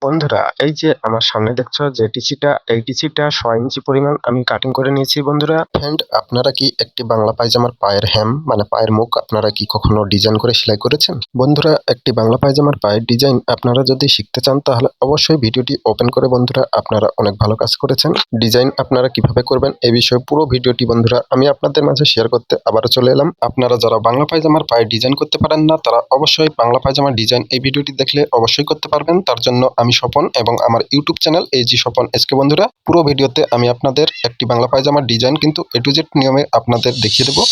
বন্ধুরা, এই যে আমার সামনে দেখছো যে টিসিটা, এই টিসিটা 6 ইঞ্চি পরিমাণ আমি কাটিং করে নিয়েছি বন্ধুরা। ফ্রেন্ড, আপনারা কি একটি বাংলা পায়জামার পায়ের হেম মানে পায়ের মুখ আপনারা কি কখনো ডিজাইন করে সেলাই করেছেন? বন্ধুরা, একটি বাংলা পায়জামার পায়ের ডিজাইন আপনারা যদি শিখতে চান তাহলে অবশ্যই ভিডিওটি ওপেন করে বন্ধুরা আপনারা অনেক ভালো কাজ করেছেন। ডিজাইন আপনারা কিভাবে করবেন এই বিষয়ে পুরো ভিডিওটি বন্ধুরা আমি আপনাদের মাঝে শেয়ার করতে আবারও চলে এলাম। আপনারা যারা বাংলা পায়জামার পায়ের ডিজাইন করতে পারেন না তারা অবশ্যই বাংলা পায়জামার ডিজাইন এই ভিডিওটি দেখলে অবশ্যই করতে পারবেন। তার জন্য আমি স্বপন এবং আমার YouTube channel AG Swapan SK বন্ধুরা, পুরো ভিডিওতে আমি আপনাদের একটি বাংলা পায়জামার ডিজাইন কিন্তু A to Z নিয়মে আপনাদের দেখিয়ে দেবো।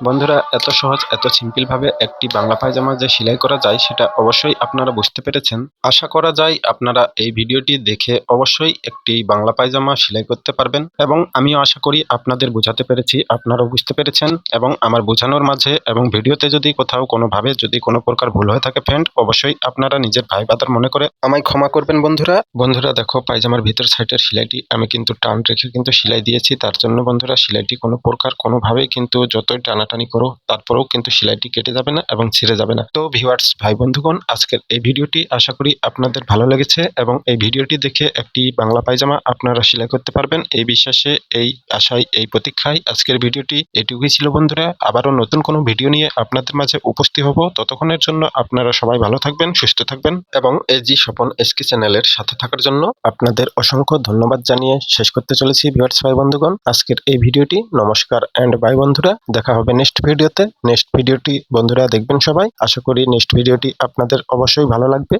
বন্ধুরা, এত সহজ এত সিম্পল ভাবে একটি বাংলা পায়জামা যে সেলাই করা যায় সেটা অবশ্যই আপনারা বুঝতে পেরেছেন। আশা করা যায় আপনারা এই ভিডিওটি দেখে অবশ্যই একটি বাংলা পায়জামা সেলাই করতে পারবেন এবং আমিও আশা করি আপনাদের বোঝাতে পেরেছি, আপনারাও বুঝতে পেরেছেন। এবং আমার বোঝানোর মাঝে এবং ভিডিওতে যদি কোথাও কোনোভাবে যদি কোনো প্রকার ভুল হয়ে থাকে ফ্রেন্ড, অবশ্যই আপনারা নিজের ভাই বাদার মনে করে আমায় ক্ষমা করবেন বন্ধুরা। বন্ধুরা দেখো, পায়জামার ভিতর সাইডের সেলাইটি আমি কিন্তু টান রেখে কিন্তু সেলাই দিয়েছি। তার জন্য বন্ধুরা সেলাইটি কোনো প্রকার কোনোভাবেই কিন্তু যতই টানাটানি করো তারপরেও কিন্তু সেলাইটি কেটে যাবে না এবং ছিঁড়ে যাবে না। তো ভিউয়ার্স ভাই বন্ধুগণ, আজকের এই ভিডিওটি আশা করি আপনাদের ভালো লেগেছে এবং এই ভিডিওটি দেখে একটি বাংলা পায়জামা আপনারা সেলাই করতে পারবেন এই বিশ্বাসে, এই আশায়, এই প্রতীক্ষায় আজকের ভিডিওটি এটুকুই ছিল বন্ধুরা। আবারও নতুন কোনো ভিডিও নিয়ে আপনাদের মাঝে উপস্থিত হব। ততক্ষণের জন্য আপনারা সবাই ভালো থাকবেন, সুস্থ থাকবেন এবং AG স্বপন SK চ্যানেলের সাথে থাকার জন্য আপনাদের অসংখ্য ধন্যবাদ জানিয়ে শেষ করতে চলেছি ভিউয়ার্স ভাই বন্ধুগণ আজকের এই ভিডিওটি। নমস্কার এন্ড বাই বন্ধুরা, দেখা হবে নেক্সট ভিডিওতে। নেক্সট ভিডিওটি বন্ধুরা দেখবেন সবাই। আশা করি নেক্সট ভিডিওটি আপনাদের অবশ্যই ভালো লাগবে।